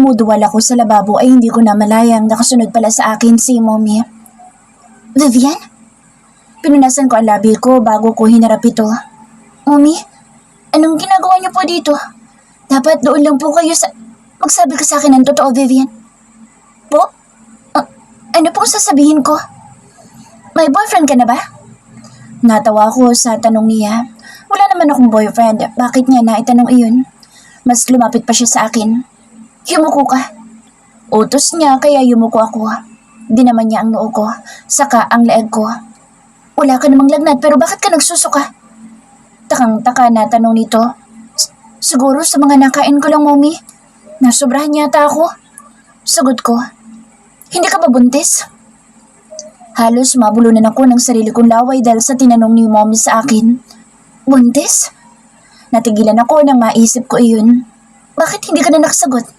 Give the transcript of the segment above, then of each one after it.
Dumuduwal ako sa lababo ay hindi ko namalayang nakasunod pala sa akin si Mommy. Vivian? Pinunasan ko ang labi ko bago ko hinarap ito. Mommy, anong ginagawa niyo po dito? Dapat doon lang po kayo sa... Magsabi ka sa akin ng totoo, Vivian. Po? Ano pong sasabihin ko? May boyfriend ka na ba? Natawa ko sa tanong niya. Wala naman akong boyfriend. Bakit niya naitanong iyon? Mas lumapit pa siya sa akin. Yumuko ka. Utos niya kaya yumuko ako. Dinaman niya ang noo ko, saka ang leeg ko. Wala ka namang lagnat pero bakit ka nagsusuka? Takang-taka na tanong nito. Siguro sa mga nakain ko lang, Mommy. Nasobrahan yata ako. Sagot ko. Hindi ka ba buntis? Halos mabulunan ako ng sarili kong laway dahil sa tinanong ni Mommy sa akin. Buntis? Natigilan ako nang maisip ko iyon. Bakit hindi ka na nakasagot?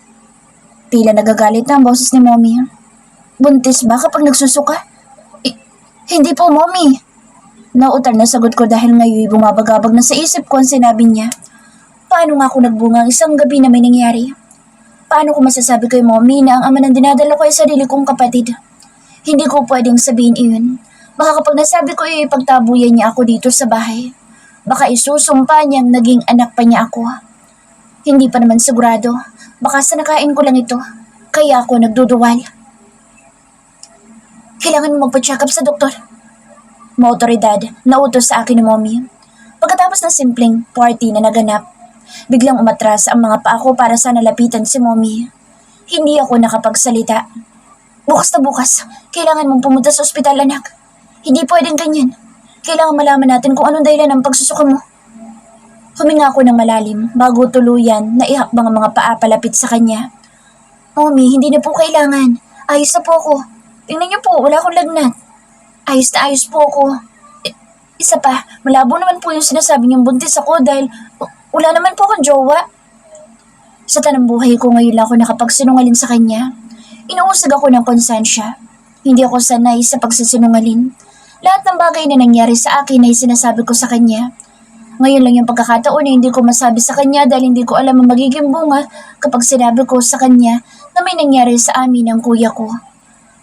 Tila nagagalit na ang boses ni Mommy. Buntis ba kapag nagsusuka? Hindi po, Mommy. Nautal na sagot ko dahil ngayon bumabagabag na sa isip ko ang sinabi niya. Paano nga ako nagbunga isang gabi na may nangyari? Paano ko masasabi kay Mommy na ang ama ng dinadala ko ay sarili kong kapatid? Hindi ko pwedeng sabihin iyon. Baka kapag nasabi ko ipagtabuyan niya ako dito sa bahay. Baka isusumpa niyang naging anak pa niya ako. Hindi pa naman sigurado. Baka sa nakain ko lang ito. Kaya ako nagduduwal. Kailangan mo magpa-check up sa doktor. Maotoridad na utos sa akin ni Mommy. Pagkatapos ng simpleng party na naganap, biglang umatras ang mga paa ko para sana lapitan si Mommy. Hindi ako nakapagsalita. Bukas na bukas, kailangan mong pumunta sa ospital, anak. Hindi pwedeng ganyan. Kailangan malaman natin kung anong dahilan ng pagsusuka mo. Huminga ako ng malalim bago tuluyan na ihakbang ang mga paa palapit sa kanya. Mommy, hindi na po kailangan. Ayos na po ako. Tingnan niyo po, wala akong lagnat. Ayos na ayos po ako. Isa pa, malabo naman po yung sinasabi niyong buntis ako dahil wala naman po akong jowa. Sa tanang buhay ko ngayon lang ako nakapagsinungaling sa kanya. Inuusag ako ng konsensya. Hindi ako sanay sa pagsisinungaling. Lahat ng bagay na nangyari sa akin ay sinasabi ko sa kanya. Ngayon lang yung pagkakataon na hindi ko masabi sa kanya dahil hindi ko alam ang magiging bunga kapag sinabi ko sa kanya na may nangyari sa amin ng kuya ko.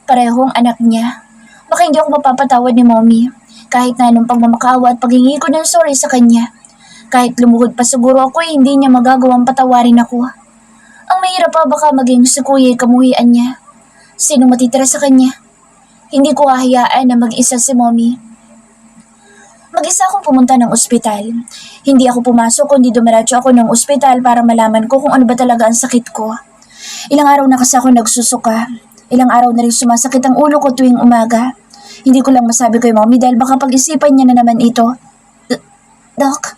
Parehong anak niya. Baka hindi ako mapapatawad ni Mommy kahit na anong pagmamakawa at paghingi ko ng sorry sa kanya. Kahit lumuhod pa siguro ako hindi niya magagawang patawarin ako. Ang mahirap pa baka maging si kuya kamuhian niya. Sino matitira sa kanya? Hindi ko hahayaan na mag-isa si Mommy. Mag-isa akong pumunta ng ospital. Hindi ako pumasok kundi dumiretso ako ng ospital para malaman ko kung ano ba talaga ang sakit ko. Ilang araw na kasi ako nagsusuka. Ilang araw na rin sumasakit ang ulo ko tuwing umaga. Hindi ko lang masabi kay Mommy dahil baka pag-isipan niya na naman ito. Doc,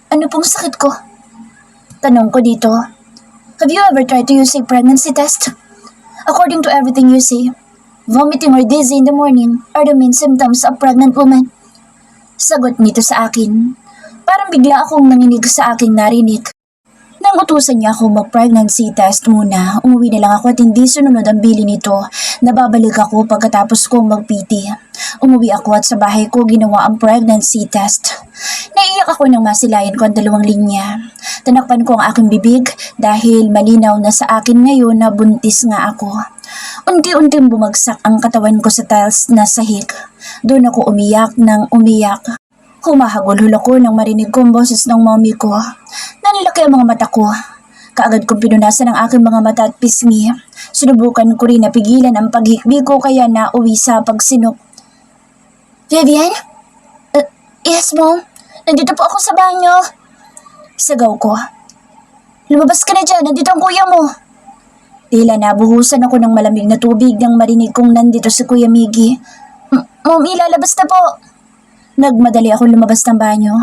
ano pong sakit ko? Tanong ko dito. Have you ever tried to use a pregnancy test? According to everything you say, vomiting or dizzy in the morning are the main symptoms of pregnant woman. Sagot nito sa akin. Parang bigla akong nanginig sa aking narinig. Nang utusan niya ako mag-pregnancy test muna, umuwi na lang ako at hindi sununod ang bili nito. Nababalik ako pagkatapos kong mag-PT. Umuwi ako at sa bahay ko ginawa ang pregnancy test. Naiiyak ako nang masilayan ko ang 2 linya. Tinakpan ko ang aking bibig dahil malinaw na sa akin ngayon na buntis nga ako. Unti-unting bumagsak ang katawan ko sa tiles na sahig. Doon ako umiyak ng umiyak. Humahagulhol ako nang marinig ko ang boses ng Mommy ko. Nanlaki ang mga mata ko. Kaagad kong pinunasan ang aking mga mata at pisngi. Sinubukan ko rin na pigilan ang paghikbi ko kaya nauwi sa pagsinok. Vivian? Yes, Mom. Nandito po ako sa banyo. Sigaw ko. Lumabas ka na dyan. Nandito ang kuya mo. Tila nabuhusan ako ng malamig na tubig nang marinig kong nandito si Kuya Miggy. Mom, ilalabas na po. Nagmadali ako lumabas ng banyo.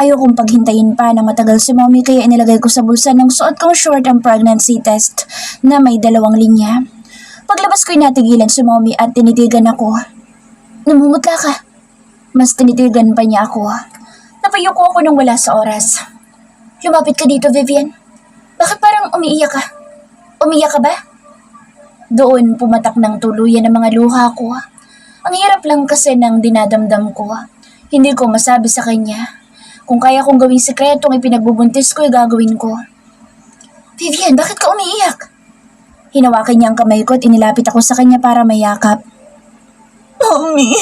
Ayokong paghintayin pa na matagal si Mommy kaya inilagay ko sa bulsa ng suot kong short ang pregnancy test na may 2 linya. Paglabas ko'y natigilan si Mommy at tinitigan ako. Namumutla ka. Mas tinitigan pa niya ako. Napayuko ako nang wala sa oras. Lumapit ka dito, Vivian. Bakit parang umiiyak ka? Umiyak ka ba? Doon pumatak ng tuluyan ang mga luha ko. Ang hirap lang kasi ng dinadamdam ko. Hindi ko masabi sa kanya. Kung kaya kong gawing sikretong ipinagbubuntis ko, gagawin ko. Vivian, bakit ka umiiyak? Hinawakan niya ang kamay ko at inilapit ako sa kanya para mayakap. Mommy!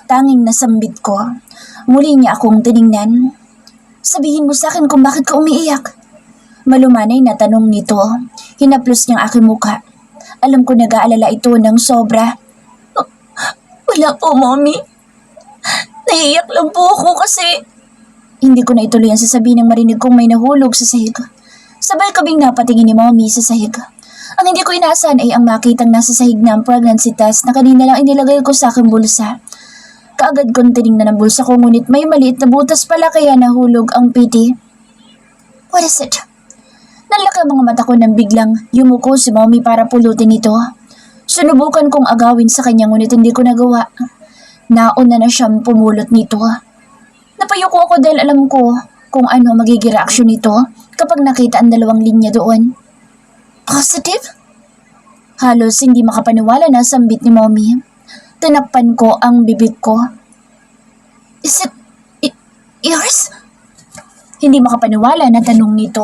Tanging nasambit ko. Muli niya akong tiningnan. Sabihin mo sa akin kung bakit ka umiiyak. Malumanay na tanong nito. Hinaplos niyang aking muka. Alam ko nag-aalala ito ng sobra. Wala po, Mommy. Naiiyak lang po ako kasi... Hindi ko na ituloy ang sasabihin ng marinig kong may nahulog sa sahig. Sabay kaming napatingin ni Mommy sa sahig. Ang hindi ko inaasahan ay ang makitang nasa sahig na ang pregnancy test na kanina lang inilagay ko sa aking bulsa. Kaagad kong tinignan ang bulsa ko ngunit may maliit na butas pala kaya nahulog ang PT. What is it? Nalaki ang mga mata ko nang biglang yumuko si Mommy para pulutin ito. Sunubukan kong agawin sa kanya ngunit hindi ko nagawa. Nauna na siyang pumulot nito. Napayuko ako dahil alam ko kung ano magiging reaksyon nito kapag nakita ang dalawang linya doon. Positive? Halos hindi makapaniwala na sambit ni Mommy. Tinakpan ko ang bibig ko. Is it yours? Hindi makapaniwala na tanong nito.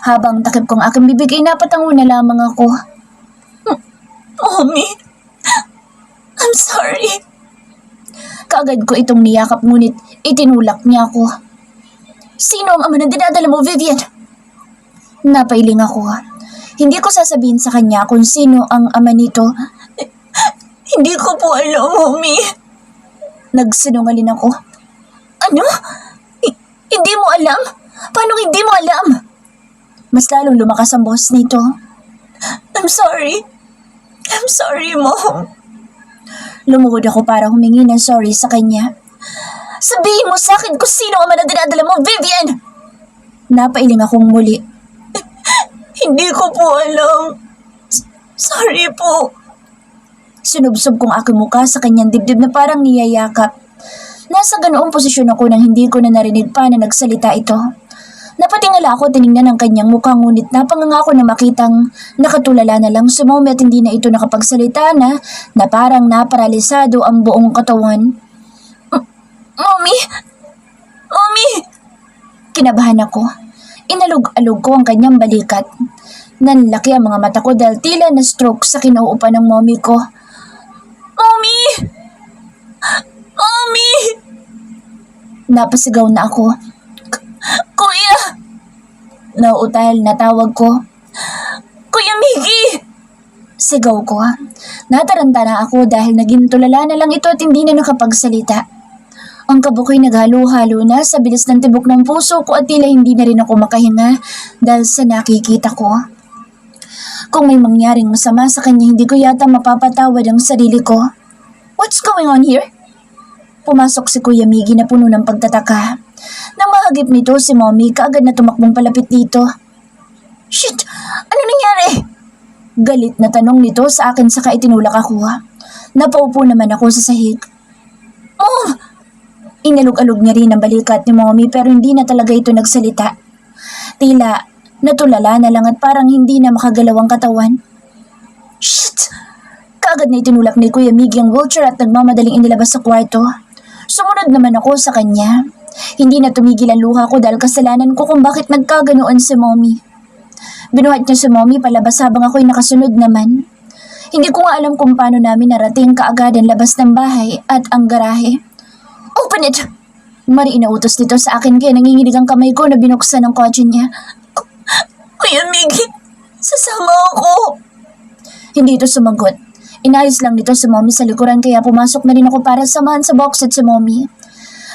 Habang takip kong aking bibig ay napatango na lamang ako. Mommy! I'm sorry. Kaagad ko itong niyakap ngunit itinulak niya ako. Sino ang ama na dinadala mo, Vivian? Napailing ako. Hindi ko sasabihin sa kanya kung sino ang ama nito. Hindi ko po alam, Mommy. Nagsinungaling ako. Ano? Hindi mo alam? Paano hindi mo alam? Mas lalong lumakas ang boss nito. I'm sorry. I'm sorry, Mom. Lumuhod ako para humingi ng sorry sa kanya. Sabihin mo sa akin kung sino ang dinadala mo, Vivian! Napailing akong muli. Hindi ko po alam. Sorry po. Sinubsob kong aking muka sa kanyang dibdib na parang niyayakap. Nasa ganoong posisyon ako nang hindi ko na narinig pa na nagsalita ito. Napatingala ako tiningnan ang kanyang mukha ngunit napangangako na makitang nakatulala na lang si Mommy at hindi na ito nakapagsalita na parang naparalisado ang buong katawan. Mommy! Mommy! Kinabahan ako. Inalog-alog ko ang kanyang balikat. Nanlaki ang mga mata ko dahil tila na stroke sa kinauupan ng Mommy ko. Mommy! Mommy! Napasigaw na ako. Kuya! Nauutal na tawag ko. Kuya Miggy! Sigaw ko. Nataranta na ako dahil naging tulala na lang ito at hindi na nakapagsalita. Ang kabukoy naghalo-halo na sa bilis ng tibok ng puso ko at tila hindi na rin ako makahinga dahil sa nakikita ko. Kung may mangyaring masama sa kanya, hindi ko yata mapapatawad ang sarili ko. What's going on here? Pumasok si Kuya Miggy na puno ng pagtataka. Nang mahagip nito si Mommy, kaagad na tumakbong palapit dito. Shit! Ano nangyari? Galit na tanong nito sa akin saka itinulak ako. Napaupo naman ako sa sahig. Mom! Inalog-alog niya rin ang balikat ni Mommy pero hindi na talaga ito nagsalita. Tila natulala na lang at parang hindi na makagalaw ang katawan. Shit! Kaagad na itinulak ni Kuya Miggy ang wheelchair at nagmamadaling inilabas sa kwarto. Sumunod naman ako sa kanya. Hindi na tumigil ang luha ko dahil kasalanan ko kung bakit nagkaganoon si Mommy. Binuhat niya si Mommy palabas habang ako'y nakasunod naman. Hindi ko nga alam kung paano namin narating kaagad ang labas ng bahay at ang garahe. Open it! Mari inautos dito sa akin kaya nanginginig ang kamay ko na binuksan ng kotse niya. Kuya Miggy, sasama ako! Hindi ito sumagot. Inayos lang nito si Mommy sa likuran kaya pumasok na rin ako para samahan sa box at si Mommy.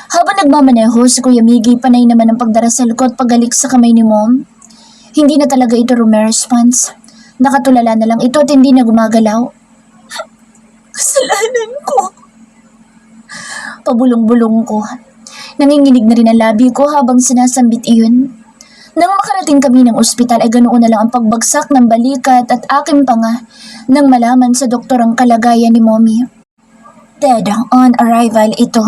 Habang nagmamaneho si Kuya Miggy, panay naman ang pagdarasal ko at paggalik sa kamay ni Mom. Hindi na talaga ito rumeresponse. Nakatulala na lang ito at hindi na gumagalaw. Kasalanan ko. Pabulong-bulong ko. Nanginginig na rin ang labi ko habang sinasambit iyon. Nang makarating kami ng ospital ay ganoon na lang ang pagbagsak ng balikat at aking panga nang malaman sa doktor ang kalagayan ni Mommy. Dead on arrival ito.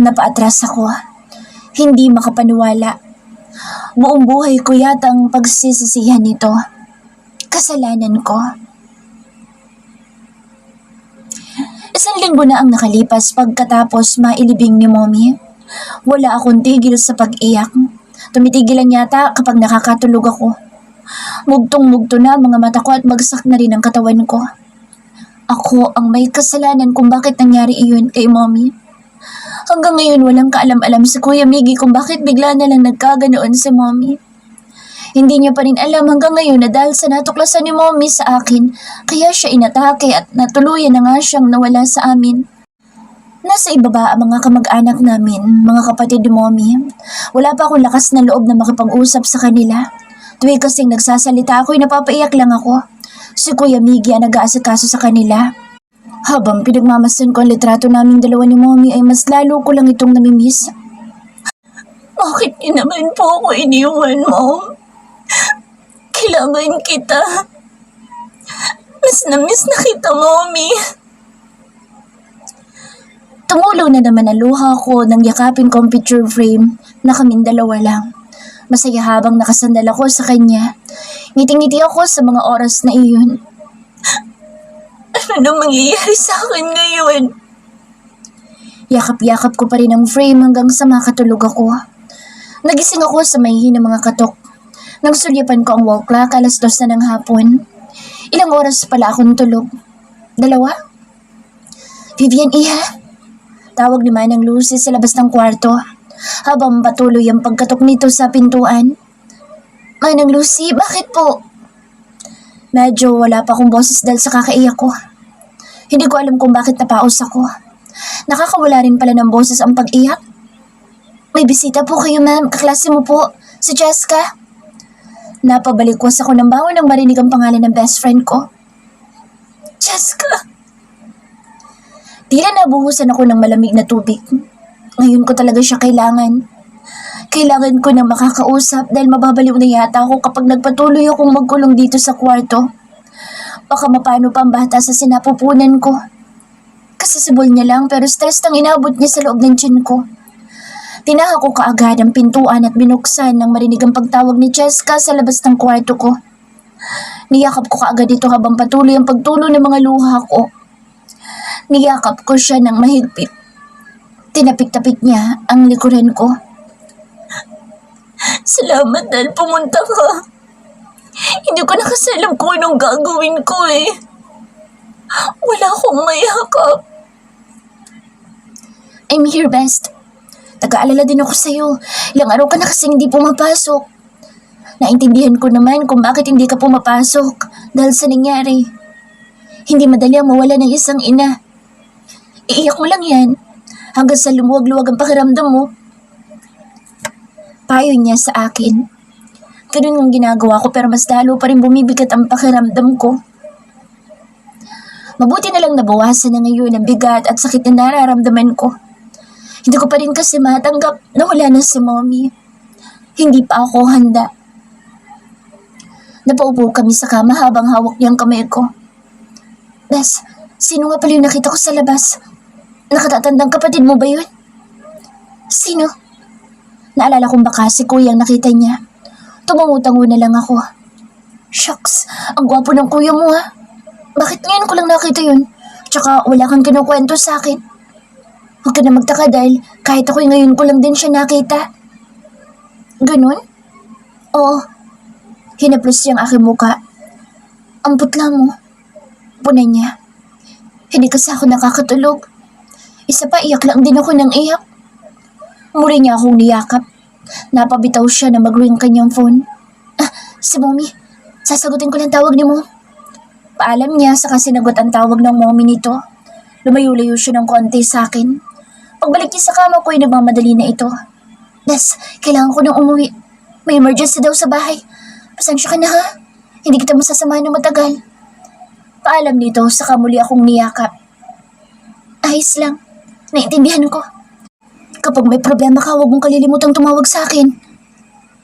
Napaatras ako. Hindi makapaniwala. Buong buhay ko yata ang pagsisisihan nito. Kasalanan ko. 1 linggo na ang nakalipas pagkatapos mailibing ni Mommy. Wala akong tigil sa pag-iyak. Tumitigilan yata kapag nakakatulog ako. Mugtong-mugto na ang mga mata ko at bagsak na rin ang katawan ko. Ako ang may kasalanan kung bakit nangyari iyon kay Mommy. Hanggang ngayon walang kaalam-alam si Kuya Miggy kung bakit bigla na lang nagkaganoon si Mommy. Hindi niya pa rin alam hanggang ngayon na dahil sa natuklasan ni Mommy sa akin, kaya siya inatake at natuluyan na nga siyang nawala sa amin. Nasa ibaba ang mga kamag-anak namin, mga kapatid ni Mommy. Wala pa akong lakas na loob na makipag-usap sa kanila. Tuwing kasing nagsasalita ako'y napapaiyak lang ako. Si Kuya Miggy ang nag-aasikaso sa kanila. Habang pinagmamasan ko ang litrato naming dalawa ni Mommy ay mas lalo ko lang itong namimiss. Bakit niyo naman po ako iniwan, Mom? Kailangan kita. Mas na-miss na kita, Mommy. Tumulo na naman ang luha ko nang yakapin ko ang picture frame na kaming dalawa lang. Masaya habang nakasandal ako sa kanya. Ngiting-ngiti ako sa mga oras na iyon. Ano na mangyayari sa akin ngayon? Yakap-yakap ko pa rin ang frame hanggang sa makatulog ako. Nagising ako sa mahihinang mga katok. Nang sulyapan ko ang wall clock, 2:00 na ng hapon. Ilang oras pala akong tulog? 2? Vivian, iha? Tawag ni Manang Lucy sa labas ng kwarto habang patuloy ang pagkatok nito sa pintuan. Manang Lucy, bakit po? Medyo wala pa akong boses dahil sa kakaiyak ko. Hindi ko alam kung bakit napaos ako. Nakakawala rin pala ng boses ang pag-iyak. May bisita po kayo, ma'am. Kaklase mo po, si Jessica. Napabalikwas ako ng bangon nang marinig ang pangalan ng best friend ko. Jessica! Tila nabuhusan ako ng malamig na tubig. Ngayon ko talaga siya kailangan. Kailangan ko na makakausap dahil mababaliw na yata ako kapag nagpatuloy akong magkulong dito sa kwarto. Baka mapano pa ang bata sa sinapupunan ko. Kasasibol niya lang pero stress nang inabot niya sa loob ng tiyan ko. Tinaha ko kaagad ang pintuan at binuksan nang marinig ang pagtawag ni Jessica sa labas ng kwarto ko. Niyakap ko kaagad ito habang patuloy ang pagtulo ng mga luha ko. Niyakap ko siya ng mahigpit. Tinapik-tapik niya ang likuran ko. Salamat dahil pumunta ka. Hindi ko na kasi alam kung anong gagawin ko eh. Wala akong mayakap. I'm here, best. Taga-alala din ako sa'yo. Ilang araw ka na kasing hindi pumapasok. Naintindihan ko naman kung bakit hindi ka pumapasok dahil sa nangyari. Hindi madali ang mawala ng isang ina. Iiyak mo lang yan hanggang sa lumuwag-luwag ang pakiramdam mo. Payo niya sa akin. Ganun ang ginagawa ko pero mas lalo pa rin bumibigat ang pakiramdam ko. Mabuti na lang nabawasan na ngayon ang bigat at sakit na nararamdaman ko. Hindi ko pa rin kasi matanggap na wala na si Mommy. Hindi pa ako handa. Napaupo kami sa kama habang hawak niyang kamay ko. Bes, sino nga pala yung nakita ko sa labas? Nakatatandang kapatid mo ba yun? Sino? Naalala kong baka si kuya ang nakita niya. Tumangutango na lang ako. Shucks, ang gwapo ng kuya mo ha. Bakit ngayon ko lang nakita yun? Tsaka wala kang kinukwento sa akin. Huwag ka na magtaka dahil kahit ako'y ngayon ko lang din siya nakita. Ganun? Oo. Hinaplos niya ang aking muka. Ang putla mo. Punay niya. Hindi kasi ako nakakatulog. Isa pa, iyak lang din ako ng iyak. Muli niya akong niyakap. Napabitaw siya na mag-ring kanyang phone. Si Mommy. Sasagutin ko lang tawag ni Mom. Paalam niya sa sinagot ang tawag ng Mommy nito. Lumayo-layo siya ng konti sa akin. Pagbalik niya sa kama ko ay nagmamadali na ito. Des, kailangan ko nang umuwi. May emergency daw sa bahay. Pasensya ka na ha. Hindi kita masasamahan ng matagal. Paalam nito saka muli akong niyakap. Ayos lang. Naintindihan ko. Kapag may problema ka, huwag mong kalilimutang tumawag sa akin.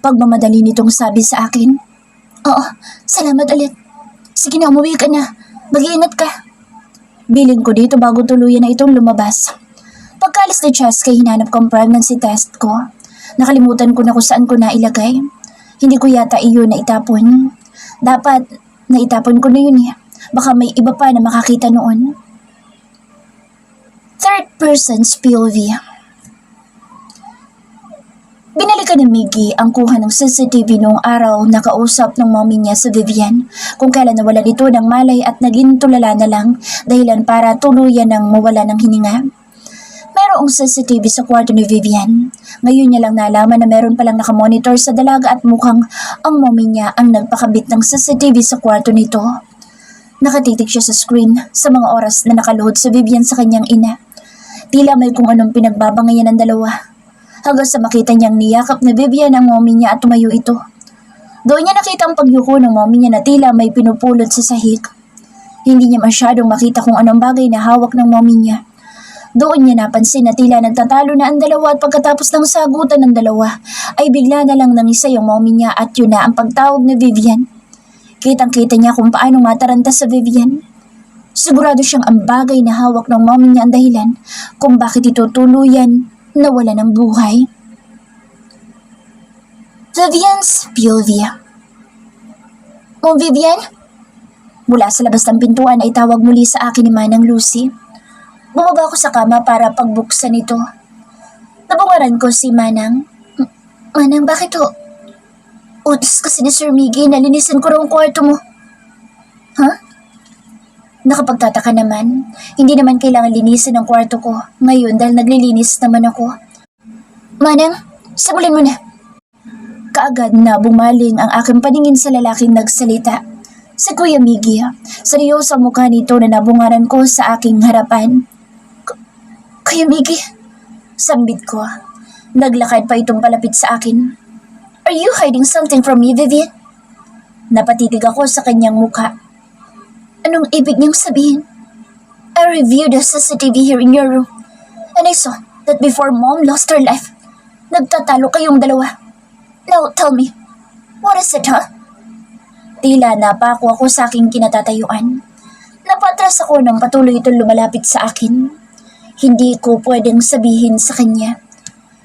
Pagmamadali nitong sabi sa akin. Oo, salamat ulit. Sige na, umuwi ka na. Mag-iingat ka. Biling ko dito bago tuluyan na itong lumabas. Pagkalis ni Jessica, hinanap ko ang pregnancy test ko. Nakalimutan ko na kung saan ko nailagay. Hindi ko yata iyon na itapon. Dapat naitapon ko na yun eh. Baka may iba pa na makakita noon. Third person's POV. Binalikan ni Miggy ang kuha ng CCTV noong araw na kausap ng mommy niya sa Vivian kung kailan nawalan ito ng malay at naging tulala na lang dahilan para tuluyan ng mawala ng hininga. Mayroong CCTV sa kwarto ni Vivian. Ngayon niya lang nalaman na meron palang nakamonitor sa dalaga at mukhang ang mommy niya ang nagpakabit ng CCTV sa kwarto nito. Nakatitig siya sa screen sa mga oras na nakaluhod si Vivian sa kanyang ina. Tila may kung anong pinagbabangayan ng dalawa. Hanggang sa makita niyang niyakap ni Vivian ang mommy niya at tumayo ito. Doon niya nakita ang pagyuko ng mommy niya na tila may pinupulot sa sahig. Hindi niya masyadong makita kung anong bagay na hawak ng mommy niya. Doon niya napansin na tila nagtatalo na ang dalawa at pagkatapos ng sagutan ng dalawa ay bigla na lang nangisa yung mommy niya at yun na ang pagtawag ni Vivian. Kitang-kita niya kung paano mataranta sa Vivian. Sigurado siyang ang bagay na hawak ng mommy niya ang dahilan kung bakit ito tuluyan nawala ng buhay. Vivian's POV. "Oh, Vivian?" Mula sa labas ng pintuan ay tawag muli sa akin ni Manang Lucy. Bumaba ako sa kama para pagbuksan ito. Nabungaran ko si Manang. "Manang, bakit ho?" "Utos kasi ni Sir Miggy na linisin ko raw ang kwarto mo." "Ha?" Nakapagtataka naman. Hindi naman kailangan linisin ang kwarto ko ngayon dahil naglilinis naman ako. "Manang, sabulin mo na." Kaagad na bumaling ang aking paningin sa lalaking nagsalita. Si Kuya Miggy. Seryoso ang mukha nito na nabungaran ko sa aking harapan. "Kuya Miggy," sambit ko. Naglakad pa itong palapit sa akin. "Are you hiding something from me, Vivian?" Napatitig ako sa kanyang mukha. Anong ibig niyang sabihin? "I reviewed the CCTV here in your room and I saw that before Mom lost her life, nagtatalo kayong dalawa. Now tell me, what is it, huh?" Tila napako ako sa aking kinatatayuan. Napatras ako nang patuloy itong lumalapit sa akin. Hindi ko pwedeng sabihin sa kanya.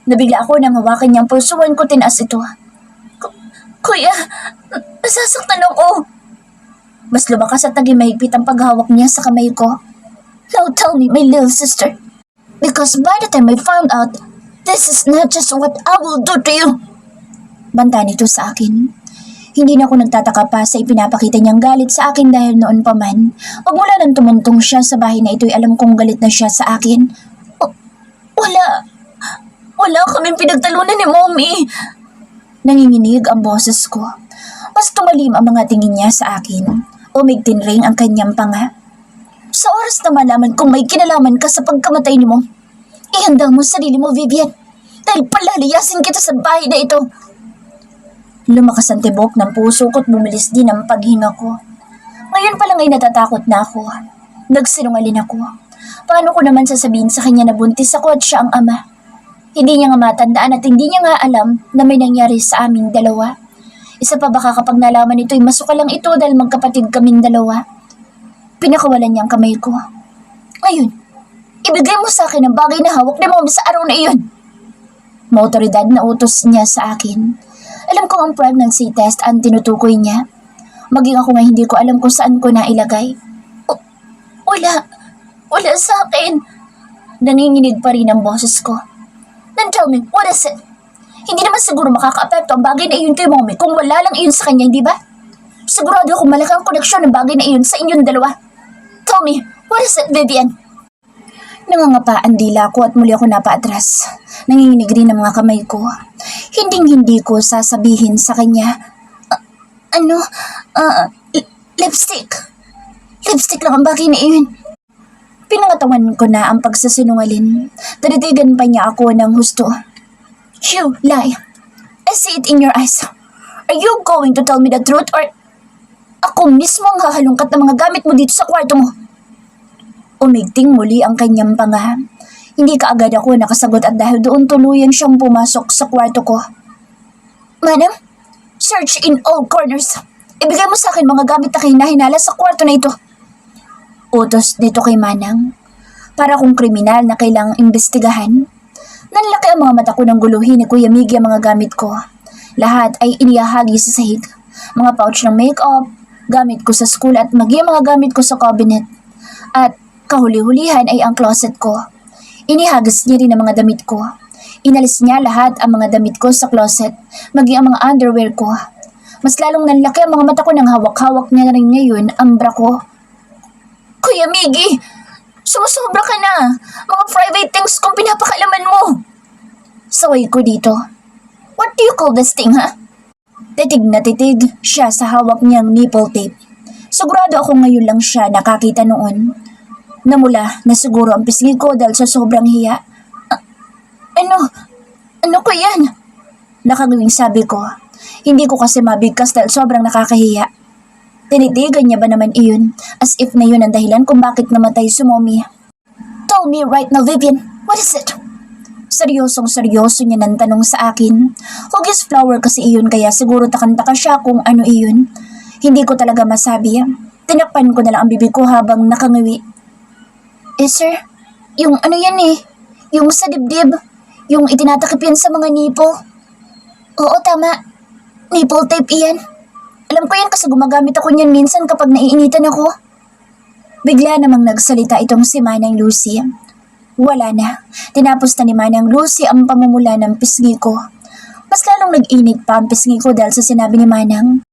Nabigla ako nang hawakan niyang pulsuan ko, tinaas ito. Kuya, nasasaktan ako." Mas lumakas at naging mahigpit ang paghawak niya sa kamay ko. "Now tell me, my little sister, because by the time I found out, this is not just what I will do to you." Banta nito sa akin. Hindi na ako nagtataka pa sa ipinapakita niyang galit sa akin dahil noon pa man, pagmula nang tumuntong siya sa bahay na ito'y alam kong galit na siya sa akin. Wala kaming pinagtalunan ni Mommy." Nanginginig ang boses ko. Mas tumalim ang mga tingin niya sa akin. Umigtin ring ang kanyang panga. "Sa oras na malaman kung may kinalaman ka sa pagkamatay ni Mom, ihanda mo sarili mo, Vivian, dahil palalayasin kita sa bahay na ito." Lumakas ang tibok ng puso ko at bumilis din ang paghinga ko. Ngayon pa lang ay natatakot na ako. Nagsinungaling ako. Paano ko naman sasabihin sa kanya na buntis ako at siya ang ama? Hindi niya nga matandaan at hindi niya nga alam na may nangyari sa aming dalawa. Isa pa baka kapag nalaman ito'y masuka lang ito dahil magkapatid kaming dalawa. Pinakawalan niya ang kamay ko. "Ngayon, ibigay mo sa akin ang bagay na hawak ni Mom sa araw na iyon." Maotoridad na utos niya sa akin. Alam ko ang pregnancy test ang tinutukoy niya. Maging ako nga hindi ko alam kung saan ko nailagay. Wala sa akin." Nanginginig pa rin ang boses ko. "Then tell me, what is it? Hindi naman siguro makaka-apekto ang bagay na iyon kay Mommy kung wala lang iyon sa kanya, hindi ba? Sigurado akong malaki ang koneksyon ng bagay na iyon sa inyong dalawa. Tell me, what is it, Vivian?" Nangangapa ang dila ko at muli ako napaatras. Nanginginig rin ang mga kamay ko. Hinding-hindi ko sasabihin sa kanya, Lipstick. Lipstick lang ang bagay na iyon." Pinangatawan ko na ang pagsasinungalin. Tinitigan pa niya ako ng husto. "You lie. I see it in your eyes. Are you going to tell me the truth or ako mismo ang hahalungkat ng mga gamit mo dito sa kwarto mo?" Umigting muli ang kanyang panga. Hindi kaagad ako nakasagot at dahil doon tuluyan siyang pumasok sa kwarto ko. "Madam, search in all corners. Ibigay mo sa akin mga gamit na hinahinala sa kwarto na ito." Utos dito kay Manang. Para kung kriminal na kailangang imbestigahan. Nanlaki ang mga mata ko ng guluhin ni Kuya Miggy ang mga gamit ko. Lahat ay iniyahagi sa sahig. Mga pouch ng make-up, gamit ko sa school at maging mga gamit ko sa cabinet. At kahuli-hulihan ay ang closet ko. Inihagis niya rin ang mga damit ko. Inalis niya lahat ang mga damit ko sa closet, maging ang mga underwear ko. Mas lalong nanlaki ang mga mata ko nang hawak-hawak niya na rin ngayon ang bra ko. Kuya Miggy, sumusobra ka na. Mga private things kung pinapakalaman mo. Saway ko dito. What do you call this thing, ha? Titig na titig siya sa hawak niyang nipple tape. Sigurado ako ngayon lang siya nakakita noon. Namula na siguro ang pisngi ko dahil sa sobrang hiya. Ano ko yan? Nakagawing sabi ko. Hindi ko kasi mabigkas dahil sobrang nakakahiya. Tinitigan niya ba naman iyon as if na yun ang dahilan kung bakit namatay si Mommy. Tell me right now, Vivian. What is it? Seryosong seryoso niya ng tanong sa akin. Hugis flower kasi iyon kaya siguro takanta siya kung ano iyon. Hindi ko talaga masabi. Tinakpan ko na lang ang bibig ko habang nakangawi. Sir, yung ano yan eh? Yung sa dibdib? Yung itinatakip yan sa mga nipple? Oo, tama. Nipple tape iyan. Alam ko yan kasi gumagamit ako niyan minsan kapag naiinitan ako. Bigla namang nagsalita itong si Manang Lucy. Wala na. Tinapos na ni Manang Lucy ang pamumula ng pisngi ko. Mas lalong nag-init pa ang pisngi ko dahil sa sinabi ni Manang.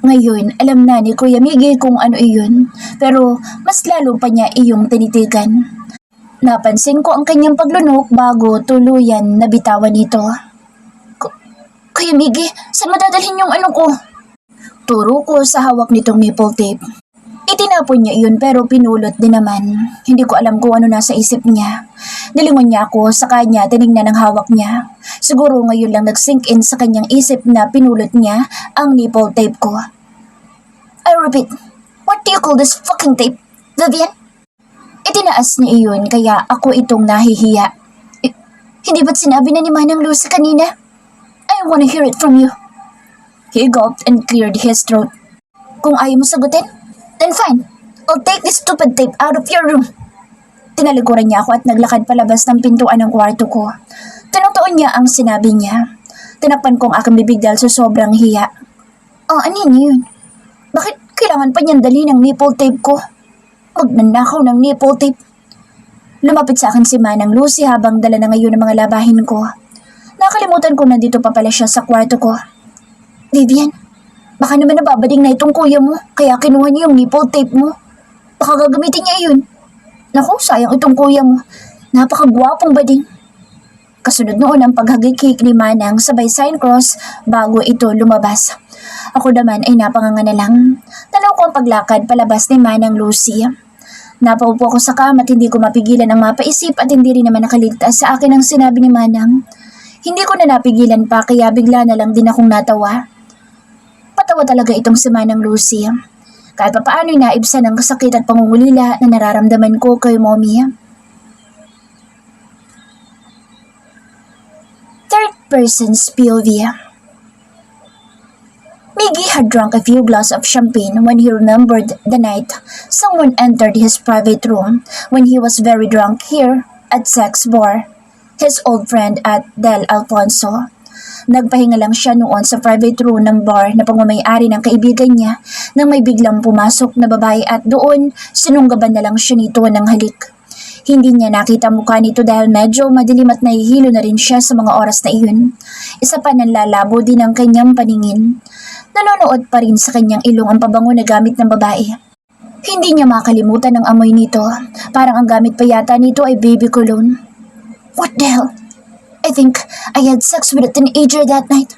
Ngayon, alam na ni Kuya Miggy kung ano iyon, pero mas lalo pa niya iyong tinitigan. Napansin ko ang kanyang paglunok bago tuluyan na bitawan ito. Kuya Miggy, saan madadalhin yung ano ko? Turo ko sa hawak nitong nipple tape. Itinapon niya iyon pero pinulot din naman. Hindi ko alam kung ano nasa isip niya. Nilingon niya ako sa kanya, tinignan ang hawak niya. Siguro ngayon lang nag-sink in sa kanyang isip na pinulot niya ang nipple tape ko. I repeat, what do you call this fucking tape, Vivian? Itinaas niya iyon kaya ako itong nahihiya. Hindi ba't sinabi na ni Manang Lucy kanina? I wanna hear it from you. He gulped and cleared his throat. Kung ayaw mo sagutin, then fine. I'll take this stupid tape out of your room. Tinalikuran niya ako at naglakad palabas ng pintuan ng kwarto ko. Tinutuon niya ang sinabi niya. Tinakpan ko ang aking bibig dahil sa sobrang hiya. Ano yun? Bakit kailangan pa niyang dali ng nipple tape ko? Magnanakaw ng nipple tape. Lumapit sa akin si Manang Lucy habang dala na ngayon ang mga labahin ko. Nakalimutan ko na dito pa pala siya sa kwarto ko. Vivian, baka naman nababading na itong kuya mo kaya kinuha niya yung nipple tape mo. Baka gagamitin niya yun. Naku, sayang itong kuya mo. Napakagwapong bading. Kasunod noon ang paghagikik ni Manang sabay sign cross bago ito lumabas. Ako naman ay napanganga na lang. Tanaw ko ang paglakad palabas ni Manang Lucy. Napaupo ako sa kama at hindi ko mapigilan ang mapaisip at hindi rin naman nakaligtas sa akin ang sinabi ni Manang. Hindi ko na napigilan pa kaya bigla na lang din akong natawa. Patawa talaga itong si Manang Lucy. Kahit papaano'y naibsan ang kasakit at pangungulila na nararamdaman ko kay Mommy. Third person's POV. Miggy had drunk a few glasses of champagne when he remembered the night someone entered his private room when he was very drunk here at Sex Bar, his old friend at Del Alfonso. Nagpahinga lang siya noon sa private room ng bar na pagmamayari ng kaibigan niya nang may biglang pumasok na babae at doon sinunggaban na lang siya nito ng halik. Hindi niya nakita mukha nito dahil medyo madilim at nahihilo na rin siya sa mga oras na iyon. Isa pa nanlalabo din ang kanyang paningin. Nanonood pa rin sa kanyang ilong ang pabango na gamit ng babae. Hindi niya makalimutan ang amoy nito. Parang ang gamit pa yata nito ay baby cologne. What the hell? I think I had sex with a teenager that night.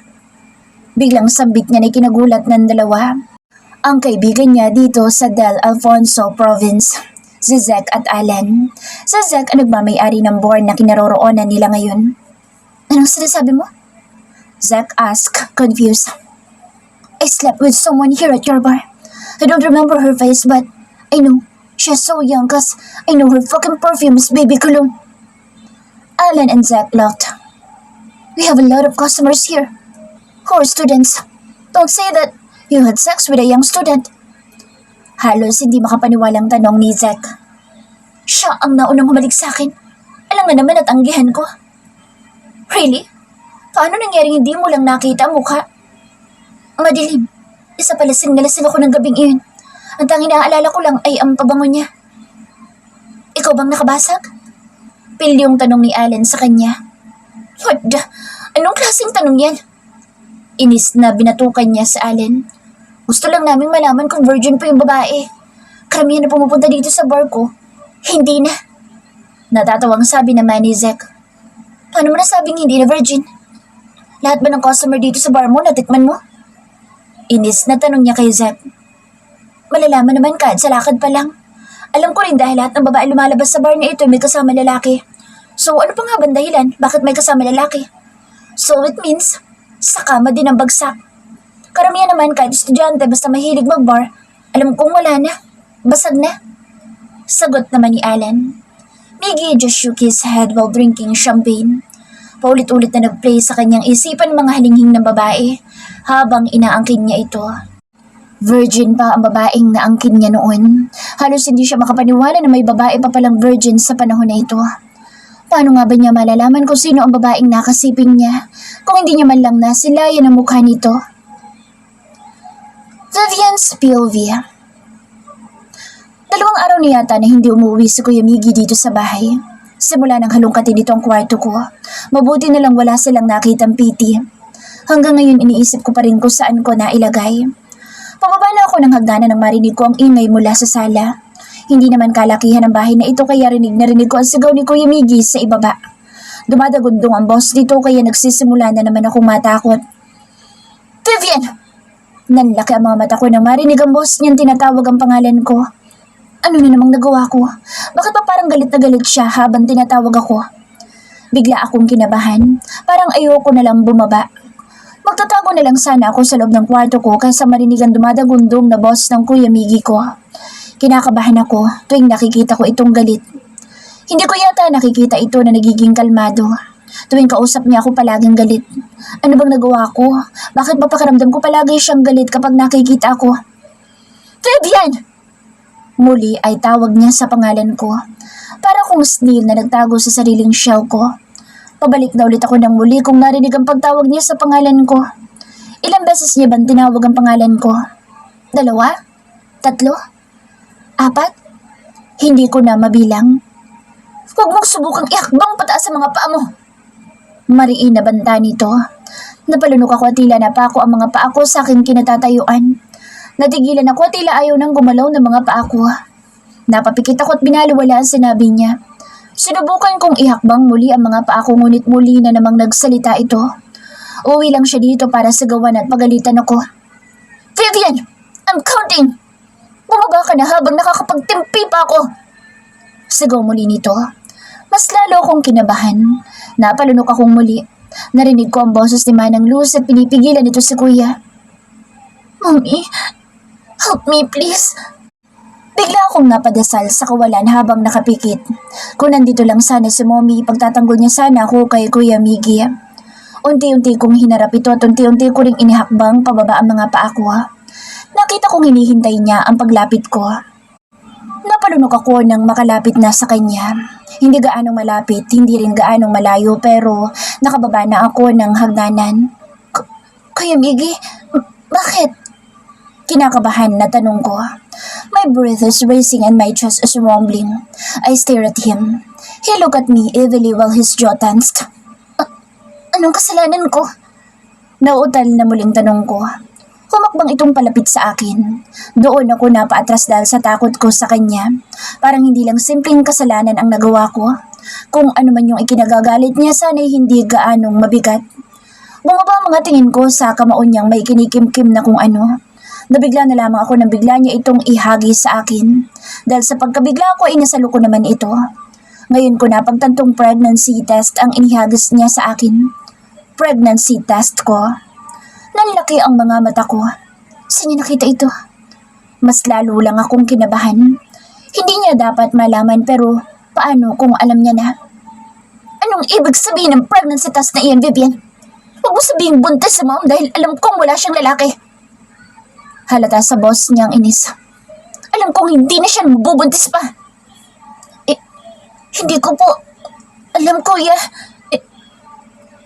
Biglang sambit niya na kinagulat ng dalawa. Ang kaibigan niya dito sa Del Alfonso Province, si Zek at Alan. Si Zek ang nagmamayari ng bar na kinaroroonan nila ngayon. Anong sinasabi mo? Zek asked, confused. I slept with someone here at your bar. I don't remember her face but I know she's so young cause I know her fucking perfume is baby cologne. Alan and Zek laughed. We have a lot of customers here who are students. Don't say that you had sex with a young student. Halos hindi makapaniwalang tanong ni Zek. Siya ang naunang humalik sa akin. Alam nga naman at anggihan ko. Really? Paano nangyaring hindi mo lang nakita ang mukha? Madilim. Isa pala lasing ako ng gabing iyon. Ang tanging naaalala ko lang ay ang pabango niya. Ikaw bang nakabasag? Pilyong tanong ni Alan sa kanya. What the? Anong klaseng tanong yan? Inis na binatukan niya sa Allen. Gusto lang naming malaman kung virgin pa yung babae. Karamihan na pumupunta dito sa bar ko. Hindi na. Natatawang sabi naman ni Zek. Paano mo nasabing hindi na virgin? Lahat ba ng customer dito sa bar mo natikman mo? Inis na tanong niya kay Zek. Malalaman naman kahit sa lakad pa lang. Alam ko rin dahil lahat ng babae lumalabas sa bar na ito may kasama lalaki. So ano pa nga ba dahilan bakit may kasama lalaki? So it means, sa kama din ang bagsak. Karamihan naman kahit estudyante basta mahilig mag-bar, alam kong wala na. Basag na. Sagot naman ni Alan. Miggy just shook his head while drinking champagne. Paulit-ulit na nag-play sa kanyang isipan mga halinghing ng babae habang inaangkin niya ito. Virgin pa ang babaeng naangkin niya noon. Halos hindi siya makapaniwala na may babae pa palang virgin sa panahon na ito. Paano nga ba niya malalaman kung sino ang babaeng nakasiping niya kung hindi niya man lang nasilayan ang mukha nito? Vivian Spilvia. 2 araw na yata na hindi umuwi si Kuya Miggy dito sa bahay. Simula nang halungkatin dito ang kwarto ko, mabuti na lang wala silang nakitang PT. Hanggang ngayon iniisip ko pa rin kung saan ko nailagay. Pababa na ako ng hagdanan nang marinig ko ang ingay mula sa sala. Hindi naman kalakihan ang bahay na ito kaya rinig na rinig ko ang sigaw ni Kuya Miggy sa ibaba. Dumadagundong ang boss dito kaya nagsisimula na naman akong matakot. Vivian! Nanlaki ang mga mata ko nang marinig ang boss niyang tinatawag ang pangalan ko. Ano na namang nagawa ko? Bakit pa parang galit na galit siya habang tinatawag ako? Bigla akong kinabahan. Parang ayoko na lang bumaba. Magtatago na lang sana ako sa loob ng kwarto ko kaysa marinig ang dumadagundong na boss ng Kuya Miggy ko. Kinakabahan ako tuwing nakikita ko itong galit. Hindi ko yata nakikita ito na nagiging kalmado. Tuwing kausap niya ako palaging galit. Ano bang nagawa ko? Bakit mapakaramdam ko palagi siyang galit kapag nakikita ako? Vivian! Muli ay tawag niya sa pangalan ko. Para akong snail na nagtago sa sariling shell ko. Pabalik na ulit ako ng muli kung narinig ang pagtawag niya sa pangalan ko. Ilang beses niya bang tinawag ang pangalan ko? 2? 3? 4? Hindi ko na mabilang. Huwag mong subukang ihakbang pataas sa mga paa mo. Mariin na banta nito. Napalunok ako at tila napako ang mga paa ko sa aking kinatatayuan. Natigilan ako at tila ayaw nang gumalaw ng mga paa ko. Napapikit ako at binaliwala ang sinabi niya. Sinubukan kong ihakbang muli ang mga paa ko ngunit muli na namang nagsalita ito. Uwi lang siya dito para sigawan at pagalitan ako. Vivian! I'm counting! Bumaba ka na habang nakakapagtimpi pa ako! Sigaw muli nito. Mas lalo akong kinabahan. Napalunok akong muli. Narinig ko ang boses ni Manang Luz at pinipigilan ito si Kuya. Mommy, help me please. Bigla akong napadasal sa kawalan habang nakapikit. Kung nandito lang sana si Mommy, pagtatanggol niya sana ako kay Kuya Miggy. Unti-unti kong hinarap ito at unti-unti ko ring inihakbang pababa ang mga paa ko. Nakita kong hinihintay niya ang paglapit ko. Napalunok ako nang makalapit na sa kanya. Hindi gaanong malapit, hindi rin gaanong malayo pero nakababa na ako ng hagdanan. Kuya Miggy, bakit? Kinakabahan na tanong ko. My breath is racing and my chest is rumbling. I stare at him. He looked at me evilly while his jaw tensed. Anong kasalanan ko? Nauutal na muling tanong ko. Humakbang itong palapit sa akin. Doon ako napaatras dahil sa takot ko sa kanya. Parang hindi lang simpleng kasalanan ang nagawa ko. Kung ano man yung ikinagagalit niya, sana'y hindi gaanong mabigat. Bumaba ang mga tingin ko sa kamao niyang may kinikim-kim na kung ano. Nabigla na lamang ako nang bigla niya itong ihagi sa akin. Dahil sa pagkabigla ko, inasalo ko naman ito. Ngayon ko na pagtantong pregnancy test ang inihagis niya sa akin. Pregnancy test ko. Nanlaki ang mga mata ko. Saan niya nakita ito? Mas lalo lang akong kinabahan. Hindi niya dapat malaman pero paano kung alam niya na? Anong ibig sabihin ng pregnancy test na iyan, Vivian? Huwag mo sabihin buntis sa mom dahil alam kong wala siyang lalaki. Halata sa boss niyang inis. Alam kong hindi na siya mabubuntis pa. Hindi ko po. Alam ko,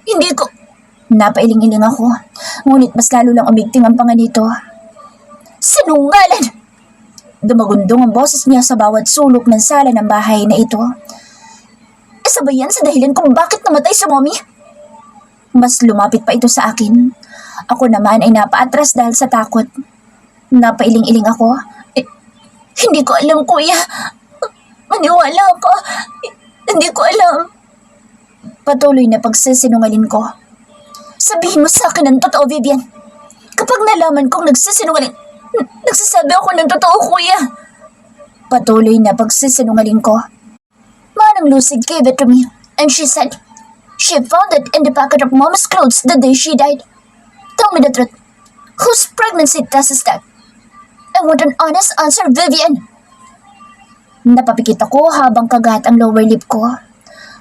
hindi ko. Napailing-iling ako. Ngunit mas lalo lang umigting ang panga nito. Sinungaling! Dumagundong ang boses niya sa bawat sulok ng sala ng bahay na ito. Isa ba yan sa dahilan kung bakit namatay si Mommy? Mas lumapit pa ito sa akin. Ako naman ay napaatras dahil sa takot. Napailing-iling ako. Hindi ko alam, kuya. Maniwala ako. Hindi ko alam. Patuloy na pagsisinungaling ko. Sabihin mo sa akin ang totoo, Vivian. Kapag nalaman kong nagsisinungaling, nagsasabi ako ng totoo, kuya. Patuloy na pagsisinungaling ko. Manang Lucy gave it to me, and she said she found it in the pocket of Mama's clothes the day she died. Tell me the truth. Whose pregnancy test is that? I want an honest answer, Vivian. Napapikit ako habang kagat ang lower lip ko.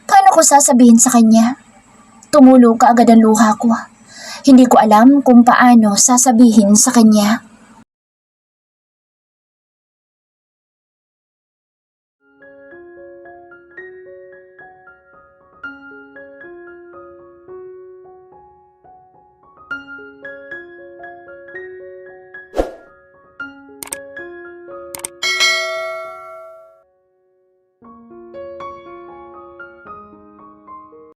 Paano ko sasabihin sa kanya? Tumulo ka agad ang luha ko. Hindi ko alam kung paano sasabihin sa kanya.